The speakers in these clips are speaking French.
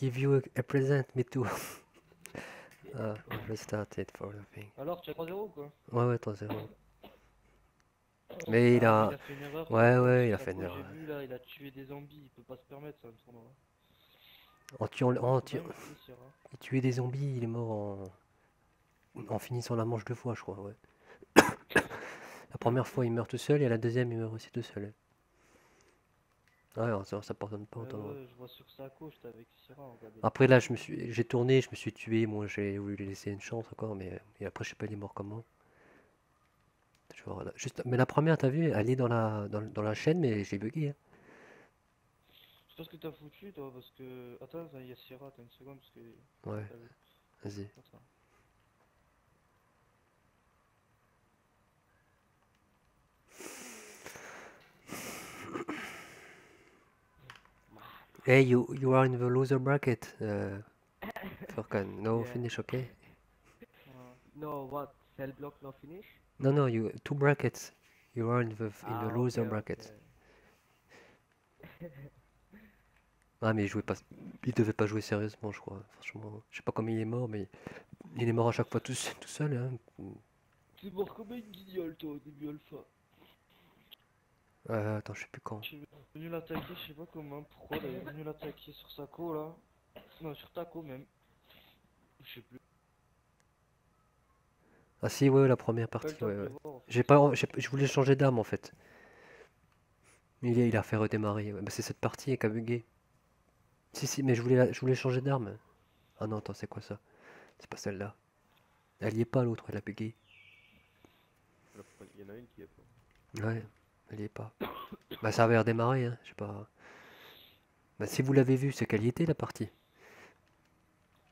give you a present, me too. Ah, restart it for the thing. Alors, tu as 3-0 quoi? Ouais, 3-0. Mais il Ah, mais a... il a fait une erreur, Ouais, il a fait une Sako, j'ai erreur. vu là, il a tué des zombies, il peut pas se permettre ça, le tournoi. En tuant... Il faut pas imiter Sierra. Il tuait des zombies, il est mort en finissant la manche 2 fois, je crois, ouais. La première fois, il meurt tout seul, et la deuxième, il meurt aussi tout seul. Ouais, ça pardonne pas Ouais, autant. Ouais. ouais, je vois sur Sako, j'étais avec Sierra, regardez. Après, là, j'ai tourné, je me suis tué. Moi, j'ai voulu lui laisser une chance encore, mais et après, je sais pas, il est mort comment. Juste... Mais la première, t'as vu, elle est dans la chaîne, mais j'ai bugué. Hein. Je sais pas ce que t'as foutu toi, parce que... Attends, il y a Sierra, attends une seconde, parce que... Ouais, T'as vu. vas-y. Attends. Hey, you are in the loser bracket. Furkan, no Yeah. finish, okay? No, what? Cell block no finish? No, you 2 brackets. You are in the Okay, loser bracket. okay. Ah, mais il devait pas jouer sérieusement, je crois. Franchement, je sais pas comment il est mort, mais il est mort à chaque fois tout seul. Hein. T'es mort comme une guignole toi, au début alpha. Attends, je sais plus quand. Je suis venu l'attaquer, je sais pas comment, pourquoi il est venu l'attaquer sur Sako là. Non, sur Taco même. Je sais plus. Ah si, ouais, la première Pas eu le partie, temps de ouais. prévoir en fait. Je voulais changer d'arme en fait. Mais il a fait redémarrer. Ouais. Bah, c'est cette partie qui a bugué. Si, mais je voulais changer d'arme. Ah non, attends, c'est quoi ça? C'est pas celle-là. Elle y est pas l'autre, elle a bugué. Il y en a une qui est pas. Ouais, elle y est pas. Bah ça avait redémarré, hein, je sais pas. Bah si vous l'avez vu, c'est qu'elle y était la partie.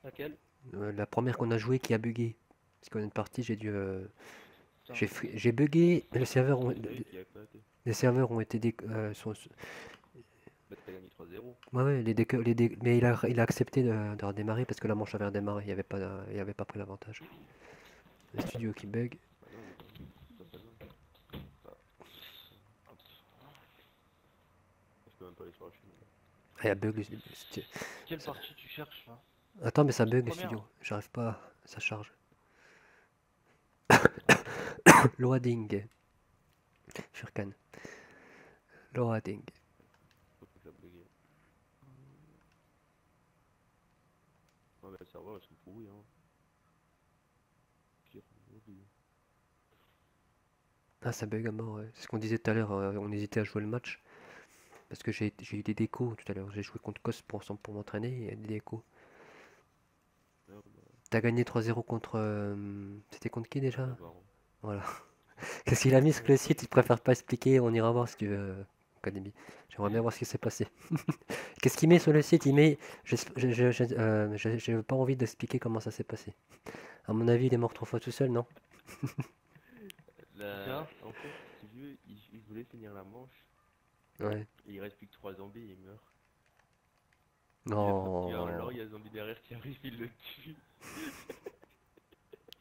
Laquelle? La première qu'on a jouée qui a bugué. Parce qu'on a une partie, j'ai dû... Putain. j'ai bugué, mais Il y en a une qui a éclaté. les serveurs ont été... Bah, t'as gagné 3-0. Ouais, mais il a accepté de redémarrer parce que la manche avait redémarré, il avait pas pris l'avantage. Le studio qui bug. Bah non, mais ça fait mal. Bah, hop. Je peux même pas aller sur la chaîne. Ah, il y a bug le studio. Quelle partie tu cherches là? Attends, mais ça La bug le première. studio. J'arrive pas, ça charge. Loading. Furkan. Loading. Faut que ça bugué. Ouais, mais le serveur, ils sont pourris, hein. Pire, aujourd'hui. Ah, ça bug à mort, ouais. C'est ce qu'on disait tout à l'heure, on hésitait à jouer le match. Parce que j'ai eu des décos tout à l'heure. J'ai joué contre Cos pour m'entraîner, il y a des décos. Merde, bah, T'as gagné 3-0 contre... C'était contre qui déjà? Navarro. Voilà. Qu'est-ce qu'il a mis sur le site? Il préfère pas expliquer, on ira voir si tu veux, Académie. J'aimerais bien voir ce qui s'est passé. Qu'est-ce qu'il met sur le site? Il met... J'ai pas envie d'expliquer comment ça s'est passé. À mon avis, il est mort 3 fois tout seul, non? En fait, si tu veux, il voulait finir la manche. Ouais. Et il reste plus que 3 zombies et il meurt. Non. Alors il y a un zombie derrière qui arrive, il le tue.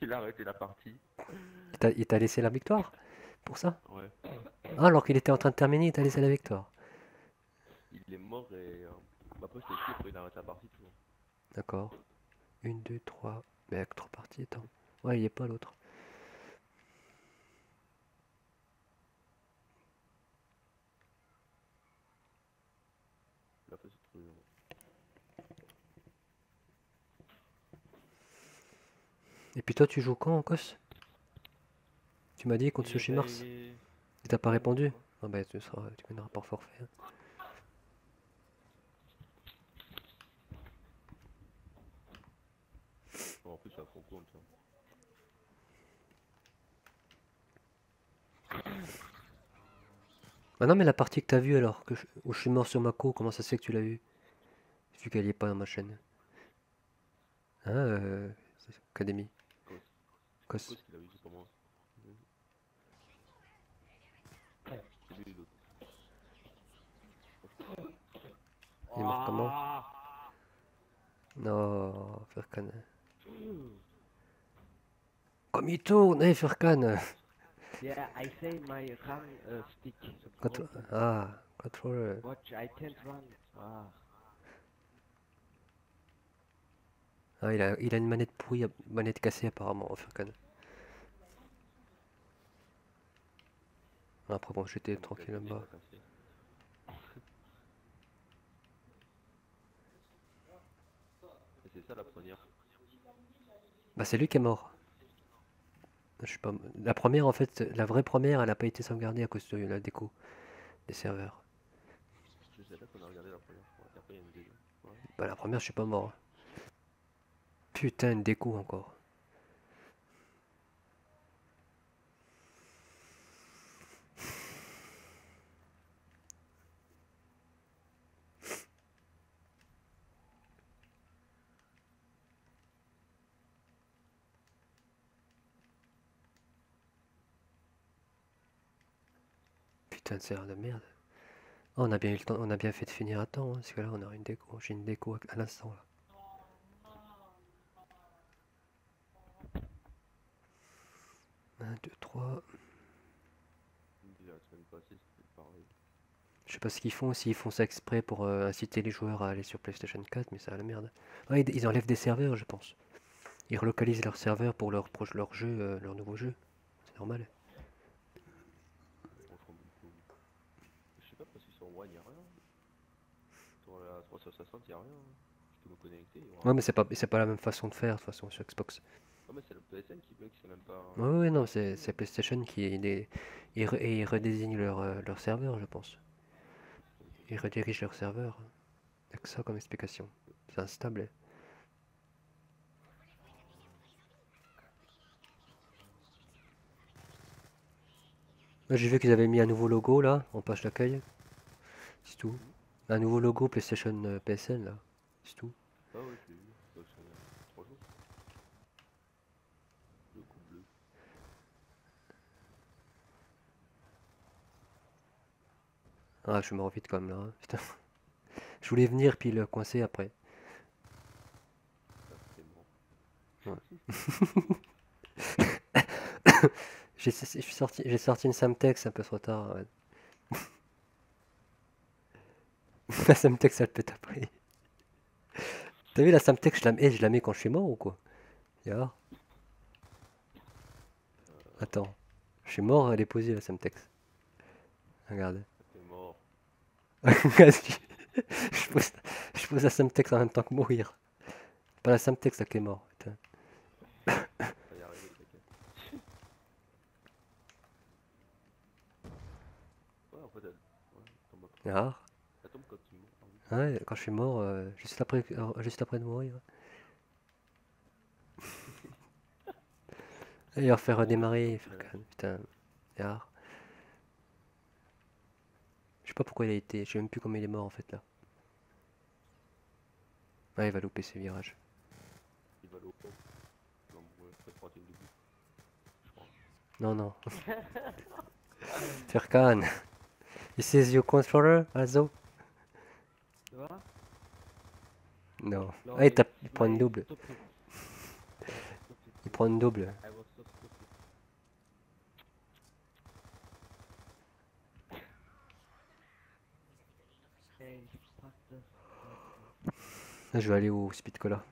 Il a arrêté la partie. Il t'a laissé la victoire? Pour ça? Ouais. Ah, alors qu'il était en train de terminer, il t'a laissé la victoire. Il est mort et après c'était sûr, après il arrête la partie tout. D'accord. 1, 2, 3. Mais avec 3 parties, attends. Ouais, il est pas l'autre. Il a fait ce truc. Et puis toi, tu joues quand en Cos? Tu m'as dit contre Et Sushi bah, Mars? il est... Il t'a pas Ouais, répondu? quoi. Ah bah tu gagneras par forfait. Hein. En plus ça prend compte. Bah non, mais la partie que t'as vue alors, où je suis mort sur Mako, comment ça se fait que tu l'as vue? Vu qu'elle y est pas dans ma chaîne. Hein, Académie. Cos. Cos. Cos qu'il a vu, c'est pas moi. C'est lui l'autre. Il est mort comment? Non, Furkan. Comme il tourne, hey Furkan! Yeah, I say my run stick. Contrôleur. Watch, I can't run. Ah. Ah, il a une manette pourrie, manette cassée apparemment, Furkan. Après bon, j'étais Donc, tranquille la télé, là-bas. pas cassée. Et c'est ça la première. Bah c'est lui qui est mort. Je suis pas... La première en fait, la vraie première, elle a pas été sauvegardée à cause de la déco des serveurs. Je sais pas qu'on a regardé la première fois. Et après, il y a une deuxième. Ouais. Bah la première, je suis pas mort. Putain, une déco encore. Putain de serveur de merde. Oh, on a bien eu le temps, on a bien fait de finir à temps, hein, parce que là on a une déco. J'ai une déco à l'instant là. 1, 2, 3. Déjà, la semaine passée, c'était pareil. Je sais pas ce qu'ils font, s'ils font ça exprès pour inciter les joueurs à aller sur PlayStation 4, mais ça a la merde. Ah, ils enlèvent des serveurs, je pense. Ils relocalisent leurs serveurs pour leur jeu, leur nouveau jeu. C'est normal. Franchement, beaucoup. Je sais pas parce que sur One, il n'y a rien. Sur la 360, il n'y a rien. Je peux me connecter, il y aura Ouais, mais rien. c'est pas la même façon de faire, de toute façon, sur Xbox. Ah, mais c'est le PSN qui bug, c'est même pas Ouais, ouais, non, PlayStation. c'est PlayStation ils redésignent leur serveur, je pense. Ils redirigent leur serveur. Y'a que ça comme explication. C'est instable. Là, j'ai vu qu'ils avaient mis un nouveau logo là, en page d'accueil. C'est tout. Un nouveau logo PlayStation PSN là. C'est tout. Ah ouais, je l'ai vu. Ça fait 3 jours. Le coup bleu. Ah, je suis mort vite quand même là, hein. Putain. Je voulais venir puis le coincer après. Ça, c'est mort. J'ai sorti une Samtex un peu trop tard, ouais. La Samtex elle pète après. T'as vu la Samtex, je la mets quand je suis mort ou quoi? Ya. Attends. Je suis mort, elle est posée la Samtex. Regarde. Ça fait mort. Vas-y. Je pose, je pose la Samtex en même temps que mourir. Pas la Samtex là qui est mort. Putain. Ça va y arriver, t'inquiète. Ouais, en fait, ouais, elle tombe après. Ah. Elle tombe quand tu meurs. Ah oui. Ouais, quand je suis mort, juste après de mourir. Et il va faire redémarrer, faire Ouais. calme, putain. Ya. Je sais pas pourquoi il a été, je sais même plus comment il est mort en fait là. Ouais, il va louper ses virages. Il va l'eau. Non, ouais, peut-être rater le début. Je crois. Non, non. Furkan. This is your controller, Azo? Tu vois? Non. No, Ah, it's il prend une my double. stupid. Stupid. Il prend une double. I was so stupid. Hey, fuck this. Là, je vais aller au Speed Cola.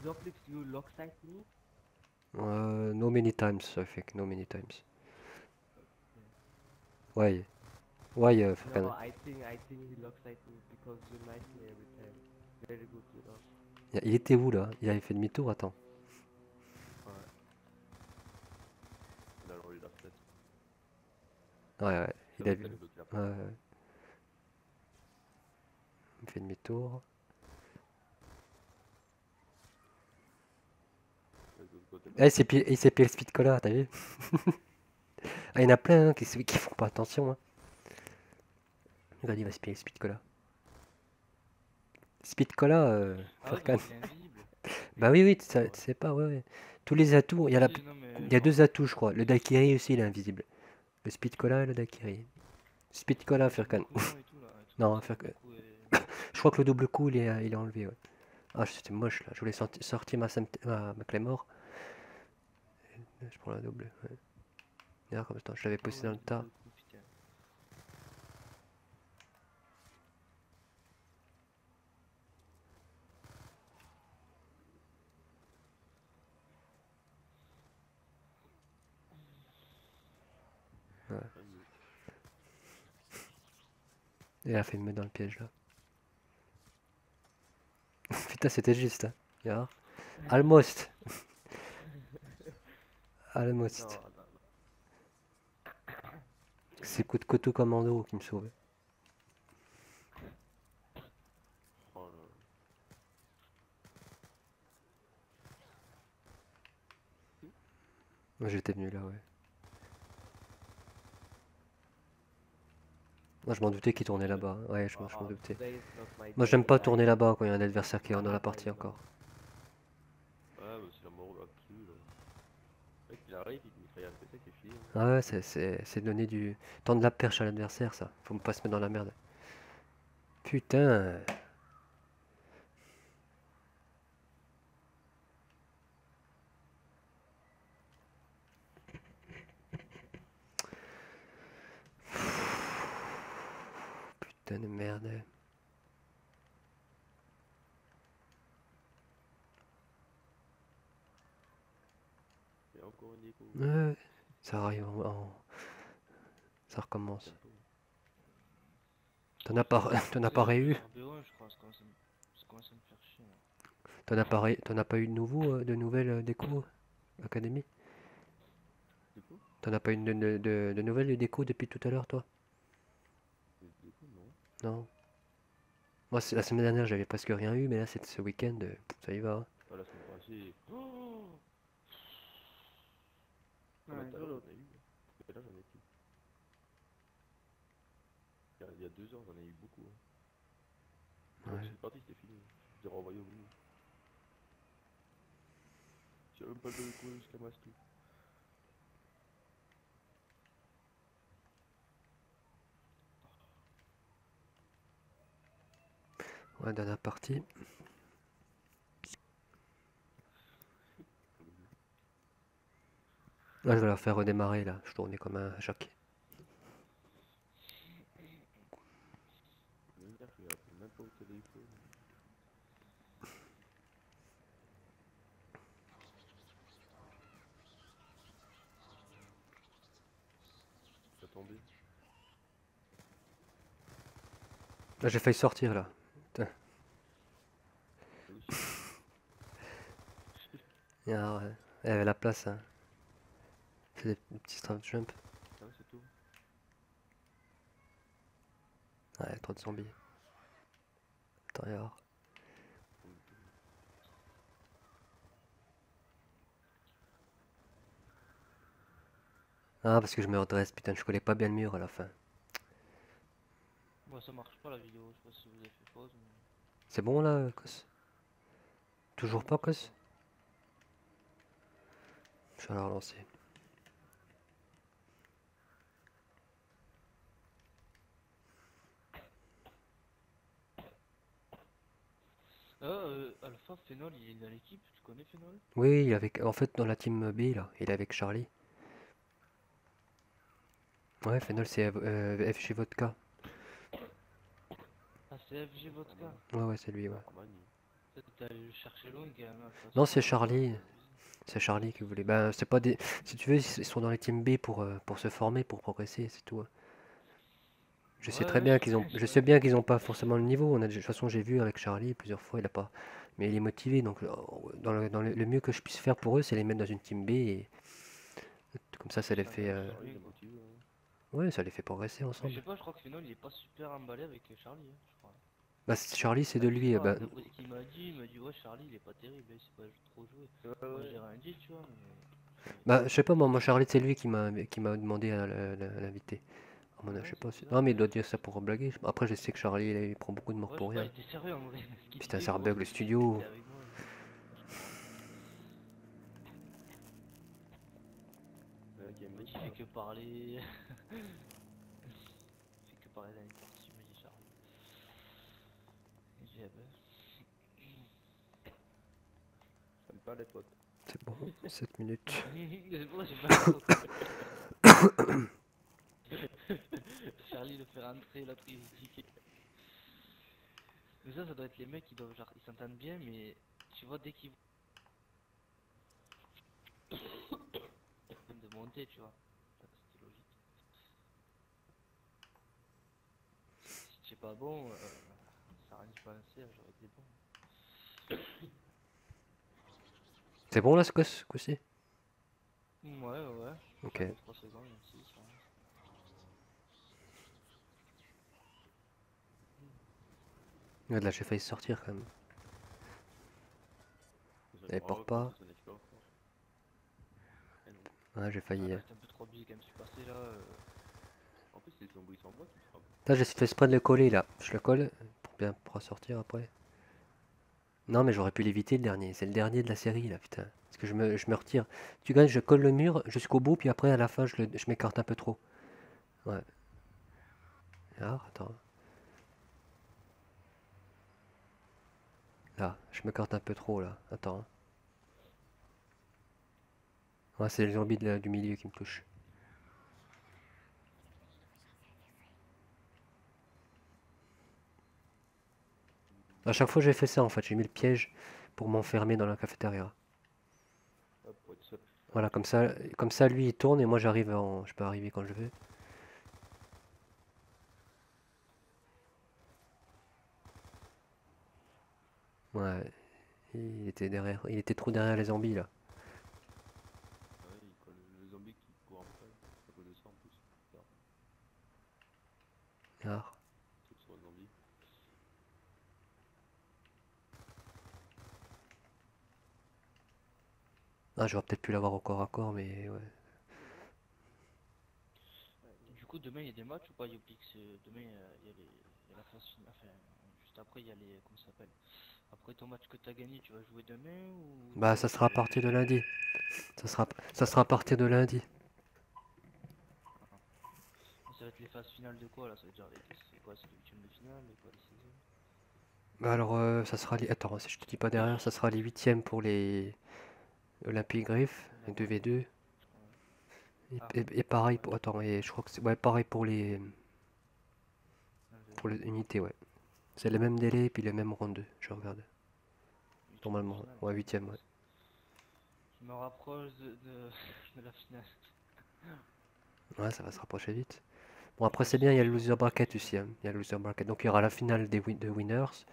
Zoflix, you lock sight me? No many times, I think. No many times. Why? Why, No, Furkan? I think he lock sight me because you knife me every time. Very good, you know. Il était où là? Il avait fait demi-tour, attends. Ouais. On a le rôle de la fenêtre. Ouais, ouais. C'est Il a vrai vu. qu'elle est bloquée la Ouais, fenêtre. ouais. Il fait demi-tour. De l'autre côté, Ah, il s'est pris le Speed Cola, t'as vu? Ah, il y en a plein hein, qui font pas attention, hein. Regarde, il va se payer le Speed Cola. Speed Cola, Ah ouais, Furkan. donc il est invisible. Bah oui, oui, tu sais, Ouais. tu sais pas, ouais, ouais. Tous les atouts, Si, non, mais il y a genre, deux atouts, je crois. Le daiquiri aussi, il est invisible. Le Speed Cola et le daiquiri. Speed Cola, le double Furkan. coulant et tout là. Et tout, Non, ça, Furkan. double coup et... Je crois que le double coup, il est enlevé, ouais. Ah, c'était moche, là. Je voulais sortir ma Claymore. Je prends la double, ouais. D'ailleurs, comme ça, je l'avais Ah posé ouais, dans le le tas. double coup, putain. Ouais. Ouais, Et elle a fait me mettre dans le piège là. Putain, c'était juste, hein. Yeah. Almost. non, Almost. non, non. C'est coup de couteau commando qui me sauve. Oh, là. Moi j'étais venu là, ouais. Moi je m'en doutais qu'il tournait là-bas. Ouais, je m'en Ah, doutais. today is not my Moi day, j'aime pas guys. tourner là-bas quand il y a un adversaire qui est I'm dans la not partie playing encore. Ouais, bah, c'est la mort absolue là. Le mec il arrive, il met un PC qui est fini. Ah ouais, c'est donner du... Tendre la perche à l'adversaire ça. Faut pas se mettre dans la merde. Putain. Putain de merde. Il y a encore une écho. Ouais, ça arrive ça recommence. Bientôt. T'en as pas réu? RB1, je crois, ça commence à me faire chier. Là. T'en as pas eu de nouveau, de nouvelles déco Académie? Du coup, T'en as pas eu de nouvelles déco depuis tout à l'heure toi? non. Non. Moi la semaine dernière j'avais presque rien eu, mais là c'est ce week-end, ça y va. Hein. Ah, la semaine passée. Oh, Ouais, tout à l'heure rigolo. j'en ai eu. Mais là j'en ai plus. Il y a 2 heures j'en ai eu beaucoup. Hein. Quand Ouais. je suis parti c'était fini. J'ai renvoyé au bout. J'ai même pas le de courir jusqu'à Mastou. Ouais, dernière partie. Là je vais la faire redémarrer là, je tournais comme un jack. Le gars il appelle même pas au téléphone. Ça tombé. Là j'ai failli sortir là. Putain. Oui, Ah, ouais. Elle avait la place hein. Fait des petits strap jump. ah, c'est tout. Ouais, trop de zombies. Attends, et alors. Ah parce que je me redresse, putain je collais pas bien le mur à la fin. Bon, ça marche pas la vidéo, je sais pas si vous avez fait pause. Mais... C'est bon là, Cos? Toujours pas, Cos? Je vais la relancer. Alpha, Phénol, il est dans l'équipe, tu connais Phénol? Oui, il est avec... en fait dans la team B là, il est avec Charlie. Ouais, Phénol c'est FG Vodka. Ah, c'est FG Vodka. Ouais, c'est lui, ouais. Armani. Peut-être t'es allé le chercher loin, quand même. Non, c'est Charlie. C'est Charlie qui voulait. Ben, c'est pas des. Si tu veux, ils sont dans les teams B pour se former, pour progresser, c'est tout. Hein. Je sais très Ouais, bien je qu'ils ont. connais, je Je sais connais. bien qu'ils ont pas forcément le niveau. De toute façon, j'ai vu avec Charlie plusieurs fois, il a pas. Mais il est motivé, donc le mieux que je puisse faire pour eux, c'est les mettre dans une team B et comme ça les fait. Charlie il est motivé. Hein. Ouais, ça les fait progresser Mais je ensemble. sais pas, je crois que Phénol, il est pas super emballé avec Charlie, hein, je crois. Bah, Charlie, c'est de Je sais lui. pas, Bah, d'après ce qu'il m'a dit, il m'a dit, ouais, Charlie, il est pas terrible, il sait pas trop jouer. Moi, j'ai rien dit, tu vois, mais... bah, je sais pas, moi, Charlie, c'est lui qui m'a demandé à l'inviter. À mon avis, je sais pas. Non, mais il doit dire ça pour blaguer. Après, je sais que Charlie, il prend beaucoup de morts Ouais, pour je sais pas, rien. il était sérieux en vrai. Ce qu'il Putain, disait, ça gros, rebug le il studio. était avec moi. Game Il fait que parler. Il fait que parler dans une partie, me dit Charlie. Et j'ai dit, ah ben. J'aime pas les potes. C'est bon, 7 minutes. C'est pour ça que j'ai pas Charlie le fait rentrer, l'autre il dit. Mais ça doit être les mecs qui doivent, genre, ils s'entendent bien, mais tu vois, dès qu'ils vont de monter, tu vois. C'était logique. j'étais pas bon, ça rien du passé, j'aurais été bon. C'est bon là ce coup-ci? Ouais. Ok. Ça fait 3 secondes, merci. Ça. Ouais, là j'ai failli sortir quand même. Elle porte pas. C'est son expérience, quoi. Eh non. Ouais, j'ai failli. J'étais un peu trop obligé quand même, je suis passé là. En plus, c'est son bruit sans voix qui frappe. Là j'ai fait exprès de le coller là. Je le colle pour bien pouvoir sortir après. Non mais j'aurais pu l'éviter le dernier. C'est le dernier de la série là, putain. Parce que je me retire. Tu gagnes, je colle le mur jusqu'au bout, puis après à la fin je m'écarte un peu trop. Ouais. Alors, attends. Là, je m'écarte un peu trop là. Attends. Hein. Ouais, c'est les zombies du milieu qui me touchent. À chaque fois j'ai fait ça en fait. J'ai mis le piège pour m'enfermer dans la cafétéria. Hop, pour être seul. Voilà, comme ça lui il tourne et moi je peux arriver quand je veux. Ouais, il était trop derrière les zombies là. Ouais, il colle le zombie qui court après. À cause de ça en plus. Regarde, Alors. tout sur le zombie. Ah, j'aurais peut-être pu l'avoir au corps à corps, mais ouais. Du coup, demain il y a des matchs ou pas, Yopix? Demain il y a la phase finale. Enfin, juste après il y a les. Comment ça s'appelle? Après ton match que t'as gagné, tu vas jouer demain ou Bah, tu ça restes sera à partir de lundi. Ça sera à partir de lundi. Ça va être les phases finales de quoi là? Ça veut dire c'est quoi? C'est les huitièmes de finale et quoi les 16e? Bah alors, ça sera les... Attends, si je te dis pas derrière, ça sera les huitièmes pour les Olympique Griff, les 2v2. Ah, Et pareil ouais, pour... Attends, et je crois que c'est... Ouais, pareil pour les... un Pour les unités, ouais. C'est le même délai, puis le même round 2, je regarde. huitième de Normalement, finale. ouais, huitième, ouais. Je me rapproche de la finale. Ouais, ça va se rapprocher vite. Bon, après, c'est bien, il y a le loser bracket aussi. Hein. Il y a le loser bracket. Donc, il y aura la finale de winners.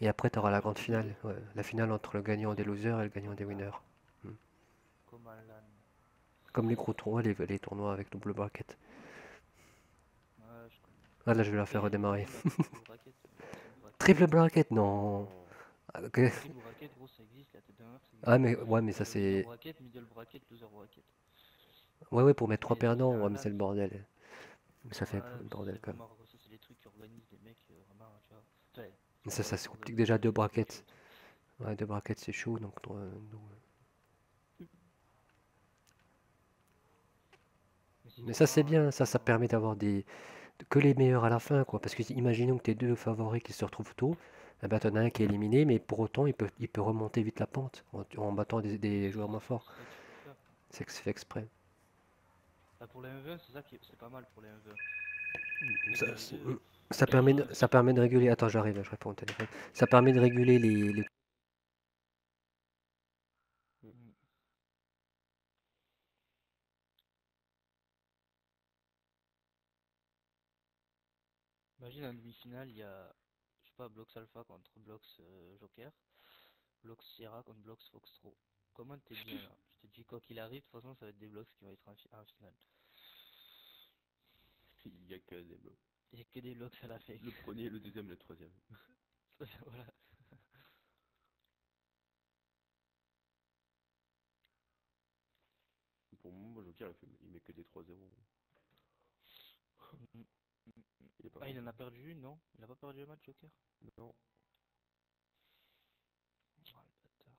Et après, tu auras la grande finale. Ouais, la finale entre le gagnant des losers et le gagnant des winners. Hmm. Comme à l'âne. Comme les gros tournois, les tournois avec double bracket. Ouais, je connais. Ah, là, je vais la Après, faire il y a redémarrer. la triple bracket. Triple bracket. Triple bracket, non. Non. Ah, ok. Triple bracket, gros, ça existe. La tête d'un meurtre, ça Ah, existe. mais ouais, mais T'as ça, le winner c'est. bracket, middle bracket, loser bracket. Ouais, pour mettre Et 3 ça, c'est perdants, un ouais, mais c'est LAN. le bordel. Mais ça fait Ouais, le ça, bordel c'est quand même. vraiment. Ça, c'est les trucs qui organisent les mecs, vraiment, tu vois. Enfin, Mais c'est pas ça eux se qui complique organisent, déjà c'est deux les mecs brackets. et tout. Ouais, deux brackets, c'est chaud. Donc, Mais mais ça, c'est sinon, bien. Ça permet d'avoir que les meilleurs à la fin, quoi. Parce que imaginons que tes deux favoris qui se retrouvent tôt, eh ben, t'en as un qui est éliminé, mais pour autant, il peut remonter vite la pente en battant des joueurs moins forts. c'est ça qu'il faut faire. C'est que c'est fait exprès. Bah, pour les 1v1, c'est ça qui c'est pas mal pour les 1v1. Les Ça, 2v2. ça permet de réguler. Attends, j'arrive, je réponds au téléphone. Ça permet de réguler les... Imagine en demi-finale, il y a, je sais pas, Blox Alpha contre Blox Joker, Blox Sierra contre Blox Foxtrot. Comment t'es bien là? Je te dis, quoi qu'il arrive, de toute façon, ça va être des Blox qui vont être en finale. Il y a que des blocs. Il y a que des Blox à la fin. Le premier, le deuxième, le troisième. Voilà. Pour moi, Joker, il met que des 3-0. Il est pas Ah, il bon. en a perdu une, non? Il a pas perdu le match, Joker? Non. Oh, le bâtard.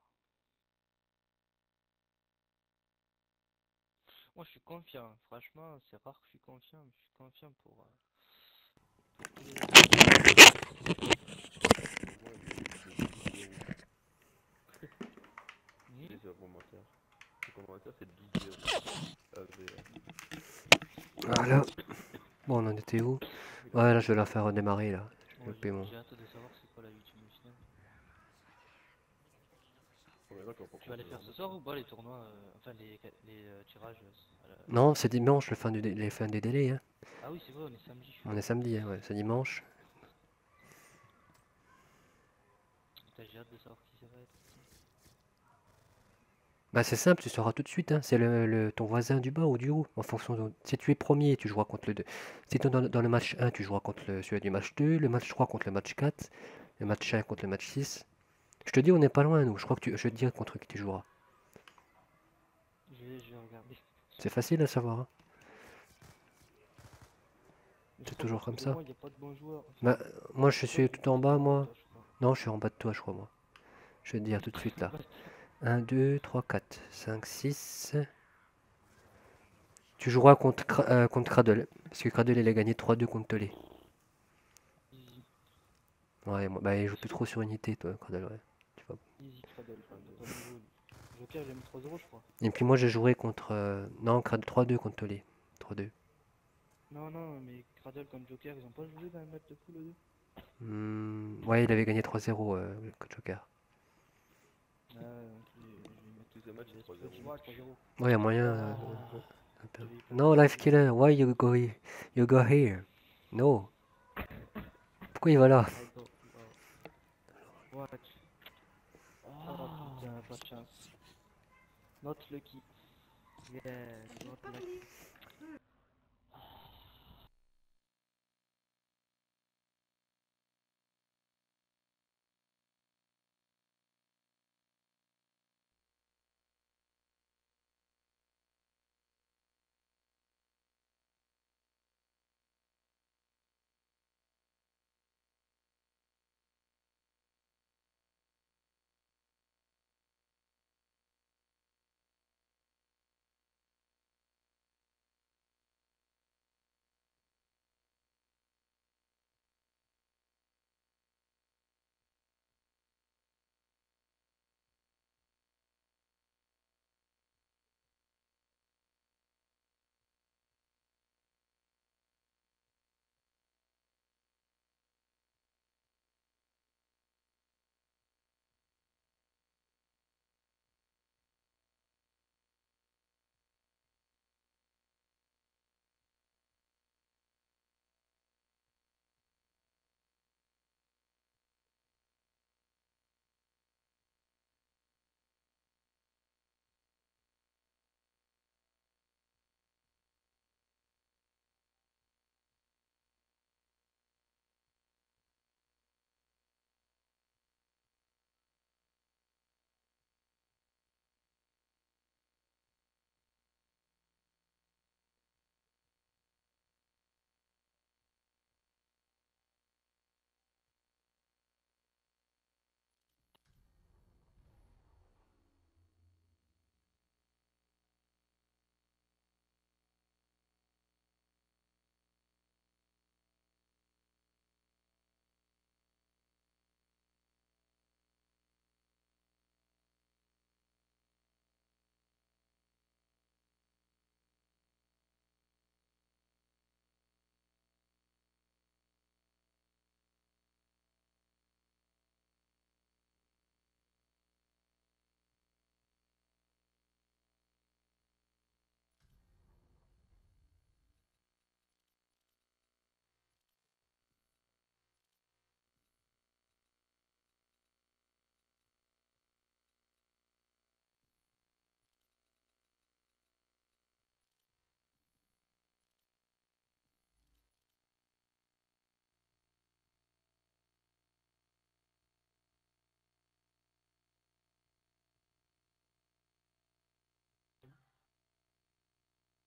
Moi, je suis confiant. Franchement, c'est rare que je suis confiant, mais je suis confiant pour tous les C'est matchs. un commentaire. Le commentaire, c'est 12-0. Voilà. Bon, on en était où? Ouais, là, je vais la faire redémarrer, là. Je vais Moi, le paiement. j'ai hâte de savoir c'est quoi la huitième de finale. Tu vas les faire ce soir ou pas les tournois, enfin les tirages à Non, c'est dimanche, les fins des délais. Hein. Ah oui, c'est vrai, on est samedi. On est samedi, hein, ouais, c'est dimanche. J'ai hâte de savoir qui ça va être. Bah c'est simple, tu sauras tout de suite, hein. C'est ton voisin du bas ou du haut, en fonction de... Si tu es premier, tu joueras contre le 2. Si tu es dans le match 1, tu joueras contre celui du match 2, le match 3 contre le match 4, le match 5 contre le match 6. Je te dis, on n'est pas loin, nous. Je crois que je vais te dire contre qui tu joueras. Je vais regarder. C'est facile à savoir, hein. Mais C'est je crois toujours comme qu'autour de ça. moi, il n'y a pas de bons joueurs. Bah, moi, je Toi, suis tu tout en es bas, en haut, moi. toi, je crois. Non, je suis en bas de toi, je crois, moi. Je vais te dire tout de suite, là. Bah, 1, 2, 3, 4, 5, 6. Tu joueras contre Cradle. Parce que Cradle, il a gagné 3-2 contre Tolé. easy, Ouais, bah, il joue plus trop sur unité, toi, Cradle, ouais. Tu vois. easy Cradle. T'as pas niveau, lui. Joker, j'ai mis 3-0, je crois. Et puis moi, j'ai joué contre... Non, Cradle 3-2 contre Tolé. 3-2. Non, non, mais Cradle comme Joker, ils ont pas joué dans le match de poule, eux deux. Ouais, il avait gagné 3-0, le Joker. Ah, donc je vais mettre Tous les matchs, c'est 3-0. j'ai mis 3-0. Ouais, il y a moyen... Ah, un peu. j'avais pas Non, mis Life 3-0. Killer, why you go here? No. Pourquoi il va là? I go. Watch. Oh putain, pas de chance. Not lucky. Yeah, not like.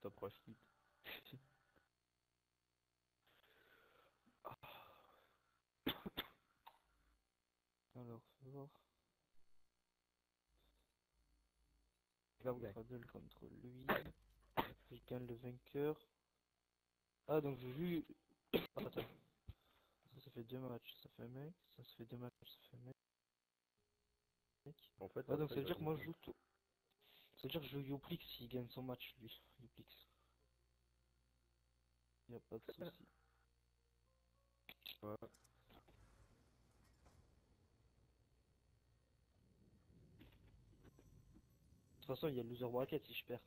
Top rush hit. Alors, fais voir. Go, guy. Cradle contre lui. Je gagne le vainqueur. Ah, donc je joue. Ah, attends. Ça fait deux matchs, ça fait un mec. Ça fait deux matchs, ça fait un mec. En fait, Ah, donc après, ça veut il va dire que moi je gagner. joue tout. Ça veut dire que je joue Yoplix s'il gagne son match, lui. Yoplix. Y a pas de souci. Ouais. De toute façon, il y a le loser bracket si je perds.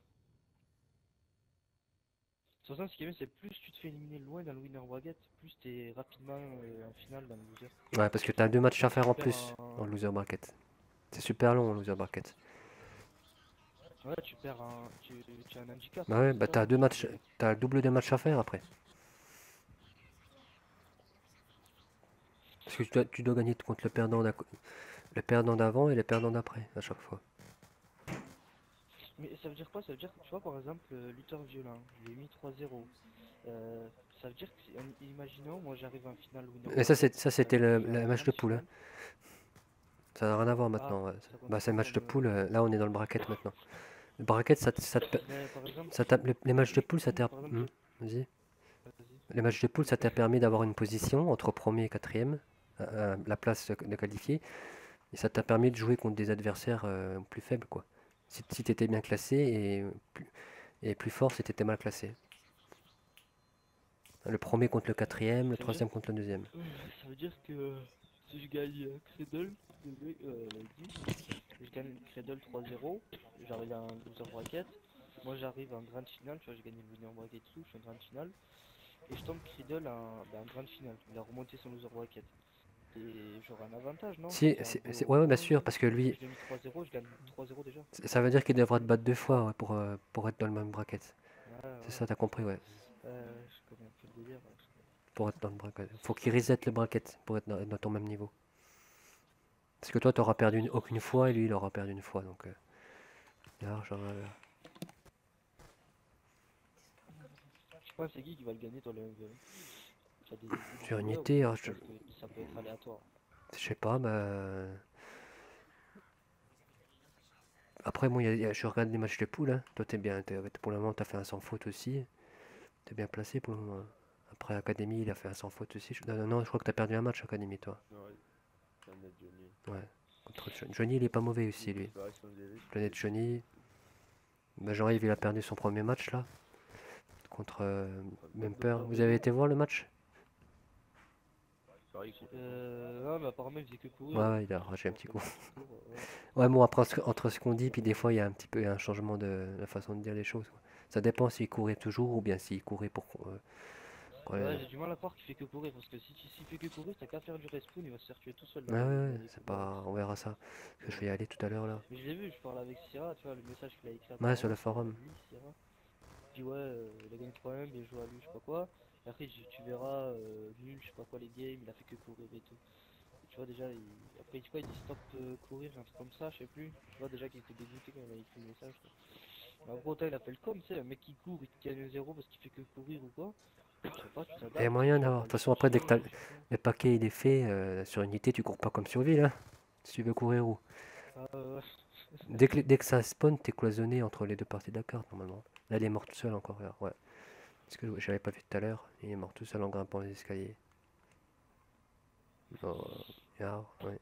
toute façon, ce qui est bien, c'est plus tu te fais éliminer loin dans le winner bracket, plus t'es rapidement en finale dans le loser. Ouais, parce que t'as 2 matchs à faire en Tu perds plus en loser bracket. C'est super long en loser bracket. Ouais, tu perds un. Tu as un handicap, Bah ouais, c'est bah ça, t'as 2 parce matchs, que- t'as le double de matchs à faire après. Parce que tu dois gagner contre le perdant d'avant et le perdant d'après à chaque fois. Mais ça veut dire quoi? Ça veut dire que tu vois, par exemple, lutteur violent, je lui ai mis 3-0. Ça veut dire que, imaginons, moi j'arrive en finale winner Mais ça, bracket, c'était je vais le en match de grande poule, hein. finale. Ça n'a rien à voir Ah, maintenant. Ouais. ça compte Bah, c'est pas le match de comme. poule. Là, on est dans le bracket maintenant. Le bracket, Mais par exemple, les matchs de poule, ça t'a. par exemple, Vas-y. vas-y. Les matchs de poule, ça t'a permis d'avoir une position entre premier et quatrième, la place de qualifier, et ça t'a permis de jouer contre des adversaires plus faibles, quoi. Si tu étais bien classé et plus fort si tu étais mal classé. Le premier contre le quatrième, le Ça veut dire, troisième contre le deuxième. ça veut dire que si je gagne Cradle, 10, je gagne Cradle 3-0, j'arrive en loser bracket. Moi j'arrive en grande finale, tu vois, j'ai gagné le winner bracket tout, je suis en grande finale. Et je tombe Cradle en grande finale. Il a remonté son loser bracket. Et j'aurai un avantage, non? Si, C'est un beau ouais, ouais, bien point. sûr, parce que lui, Je l'ai mis 3-0, je gagne 3-0 déjà. ça veut dire qu'il devra te battre 2 fois ouais, pour être dans le même bracket. Ouais, C'est ouais. ça, t'as compris, ouais. Je connais un peu le délire. Pour être dans le bracket. Faut qu'il reset le bracket pour être dans ton même niveau. Parce que toi, t'auras perdu aucune fois et lui, il aura perdu une fois. Donc, là, Je pense que c'est qui va le gagner dans le MV1? Tu as des idées sur de ouais, ou Unité, pas? Parce que ça peut être aléatoire. je sais pas, bah. Après, moi, je regarde les matchs de poule. Hein. Toi, t'es bien. Pour le moment, t'as fait un sans faute aussi. T'es bien placé pour le moment. Après, Académie, il a fait un sans faute aussi. Non, non, je crois que t'as perdu un match, Académie, toi. Ouais, Planète Johnny. Ouais. Contre Johnny, il est pas mauvais aussi, lui. Disparition de Davis, Planète Johnny. Bah, Jean-Yves, il a perdu son premier match, là. Contre Memper. Vous avez été voir le match? Pareil, contre Non, mais apparemment, il faisait que courir. Ouais, ouais, il a arraché un petit coup. Ouais. Ouais, bon, après, entre ce qu'on dit, puis des fois, il y a un petit peu un changement de la façon de dire les choses, quoi. Ça dépend s'il courait toujours ou bien s'il courait pour. Ouais, j'ai du mal à croire qu'il fait que courir. Parce que s'il fait que courir, t'as qu'à faire du respawn, il va se faire tuer tout seul. Ouais, ouais, ouais, c'est pas. On verra ça. Parce que je vais y aller tout à l'heure, là. Mais je l'ai vu, je parle avec Sierra, tu vois, le message qu'il a écrit Ouais, sur apparemment, le c'est forum. lui, Sierra. Il dit ouais, il a gagné 3-1, bien joué à lui, je sais pas quoi. Et après, tu verras, nul, je sais pas quoi les games, il a fait que courir et tout. Et tu vois déjà, après il dit quoi, il dit stop courir, un truc comme ça, je sais plus. Tu vois déjà qu'il était dégoûté quand il a écrit le message. Quoi. Mais en gros, autant il a fait le com, tu sais, un mec qui court, il te gagne 0 parce qu'il fait que courir ou quoi. Je sais pas, tu Il y a t'adaptes, moyen tu vas d'avoir. pas De toute le façon, après, dès que chercher, je sais pas. le paquet il est fait, sur Unité, tu cours pas comme sur Ville, hein. Si tu veux courir où. Ah, Dès que ça spawn, t'es cloisonné entre les deux parties de la carte, normalement. Là, il est mort tout seul encore, regarde, ouais. Parce que j'avais pas vu tout à l'heure. Il est mort tout seul en grimpant les escaliers. Oh, regarde, ouais.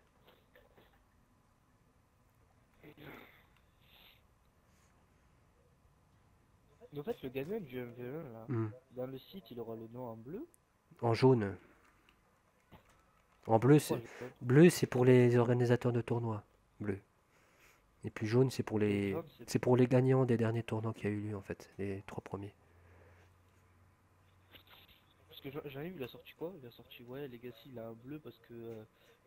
Mais en fait, le gagnant du MV1, là, Hmm. dans le site, il aura le nom en bleu. En jaune. En bleu, Pourquoi bleu, c'est pour les organisateurs de tournois. Bleu. Et puis jaune, et jaune, c'est pour les gagnants des derniers tournois qui a eu lieu, en fait. Les 3 premiers. Parce que j'en ai vu, il a sorti quoi? Il a sorti, ouais, Legacy, il a un bleu parce que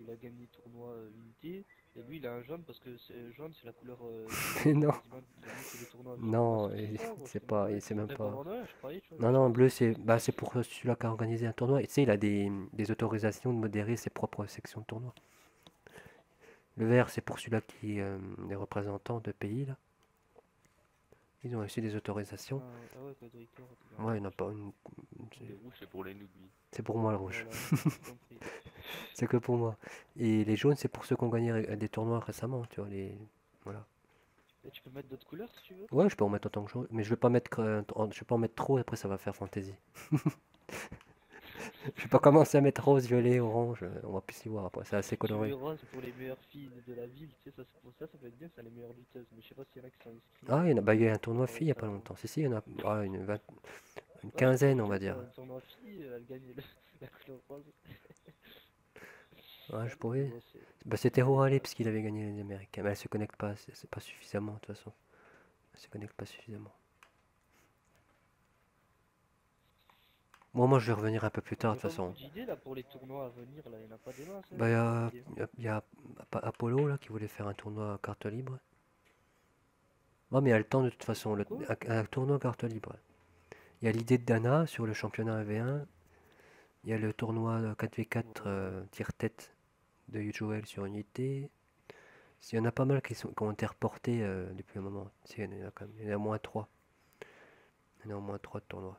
il a gagné le tournoi Unité. Et lui, il a un jaune parce que jaune, c'est la couleur Non. quasiment il a mis tous les tournois avec. Non, C'est ça, gros, c'est c'est pas, normal. c'est même Mais pas. pas je croyais, tu vois. Non, non, bleu, c'est pour celui-là qui a organisé un tournoi. Et tu sais, il a des autorisations de modérer ses propres sections de tournoi. Le vert, c'est pour celui-là qui est les représentants de pays, là. Ils ont reçu des autorisations. Ah ouais, Code Record, Ouais, il n'y en a pas une. les rouges, c'est pour les newbies. C'est pour moi le rouge. voilà, j'ai compris. C'est que pour moi. Et les jaunes, c'est pour ceux qui ont gagné des tournois récemment, tu vois. Voilà. Et tu peux mettre d'autres couleurs si tu veux. Ouais, je peux en mettre autant que je veux. Mais je vais pas mettre, je vais pas en mettre trop, après ça va faire fantaisie. Je vais pas commencer à mettre rose, violet, orange. On va plus y voir après. C'est assez Tu veux coloré. rose pour les meilleures filles de la ville, tu sais, ça, c'est pour ça, ça peut être bien, ça les meilleures lutteuses. Mais je sais pas s'il y en a qui sont inscrits. Ah, il y a un tournoi Ouais, filles il y a pas ça- longtemps. Si, il y en a une Ouais, quinzaine, c'est on va bien, dire. ça, un tournoi fille, elle gagne la couleur rose. Ouais, je Mais pourrais. bon, Bah, c'était Roale parce qu'il avait gagné les Américains. Mais elle se connecte pas, c'est pas suffisamment de toute façon. Elle se connecte pas suffisamment. Moi, je vais revenir un peu plus tard, Il de y a toute pas beaucoup façon. d'idées là pour les tournois à venir, là, il n'y en a pas des masses, hein, Bah, des idées. y a Apollo, là, qui voulait faire un tournoi à carte libre. Non, mais il y a le temps, de toute façon. Quoi? Un tournoi à carte libre. Il y a l'idée de Dana sur le championnat V1. Il y a le tournoi 4v4 tire-tête de Joel sur Unité. Il y en a pas mal qui ont été reportés depuis un moment. Il y en a quand même. Il y en a au moins 3. Il y en a au moins 3 de tournois.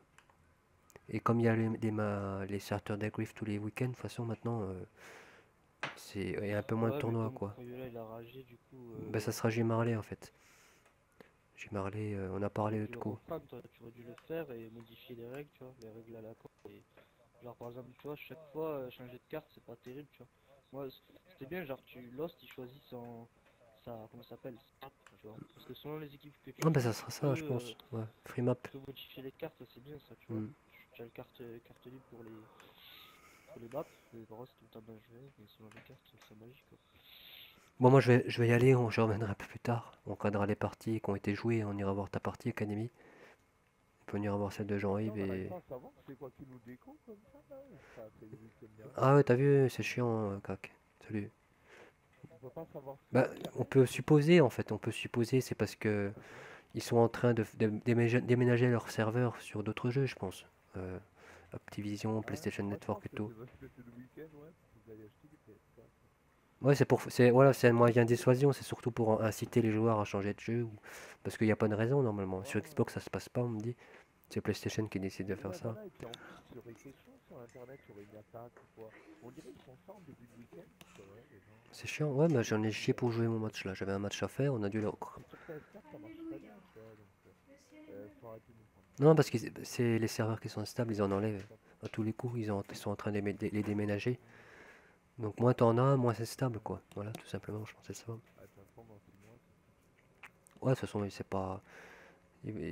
Et comme il y a les Saturday Griff tous les week-ends, de toute façon, maintenant, il y a un peu moins de Ouais, mais tournois, comme quoi. Crayola il a ragé, du coup, Ben, ça sera J. Marley, en fait. J. Marley, on a t'aurais parlé dû de le coup. reprendre, toi, tu aurais dû le faire et modifier les règles, tu vois, les règles à la con. Et genre, par exemple, tu vois, chaque fois, changer de carte, c'est pas terrible, tu vois. Moi, c'était bien, genre, Lost, il choisit comment ça s'appelle, sa map, tu vois. Parce que selon les équipes que Ah, tu ben, joues, ça sera ça, je pense. Ouais, free map. tu peux modifier les cartes, c'est bien ça, tu vois. Hmm. Tu as le carte libre pour les maps, mais par contre, c'est tout le temps dangereux, mais selon les cartes, c'est magique, quoi. Bon, moi, je vais y aller, je reviendrai un peu plus tard. On cadrera les parties qui ont été jouées, on ira voir ta partie, Academy. On peut venir voir celle de Putain, Jean-Yves on n'arrive et... pas à savoir c'est quoi qui nous déco comme ça là ou ça a fait le week-end dernier. Ah ouais, t'as vu, c'est chiant, cac. Salut. On peut pas savoir ce que Bah, c'est on carrément. peut supposer, en fait, on peut supposer, c'est parce que ils sont en train de déménager leur serveur sur d'autres jeux, je pense. Euh, Activision, Ah ouais. PlayStation Moi je Network pense et que tout. c'est parce que c'est le week-end, ouais, pour que vous allez acheter des PS4. Ouais, voilà, c'est un moyen de dissuasion, c'est surtout pour inciter les joueurs à changer de jeu, parce qu'il n'y a pas de raison normalement. Ouais, Sur ouais. Xbox, ça se passe pas, on me dit. C'est PlayStation qui décide de Mais faire ouais, ça. voilà, et puis en plus, il y aurait quelque chose sur internet, il y aurait une attaque ou quoi. On dirait qu'ils font ça en début de week-end, parce que ouais, les gens. C'est chiant, ouais, mais j'en ai chié pour jouer mon match là. J'avais un match à faire, on a dû le... Mais sur PS4, ça marche très bien, tu vois, donc. Faut arrêter de nous prendre pour Non, des parce que cons. c'est les serveurs qui sont instables, ils en enlèvent. À tous les coups, ils sont en train de les déménager. Donc moins t'en as, moins c'est stable, quoi. Voilà, tout simplement, je pense que c'est ça. Ah, de toute façon, dans 6 mois, c'est foutu. Ouais, de toute façon,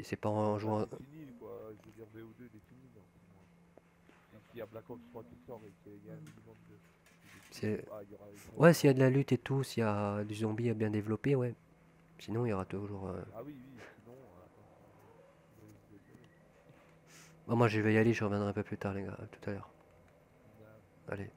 c'est pas en Bah, jouant... c'est fini, quoi. Je veux dire, VO2, il est fini dans 6 mois. Et s'il y a Black Ops 3 qui sort et qu'il y a un minimum C'est... Ah, il y aura une Ouais, trêve. s'il y a de la lutte et tout, s'il y a du zombie bien développé, ouais. Sinon, il y aura toujours... Ah oui, oui, sinon, attention, le risque de gueule. Bon, moi, je vais y aller, je reviendrai un peu plus tard, les gars. À tout à l'heure. D'accord. Allez.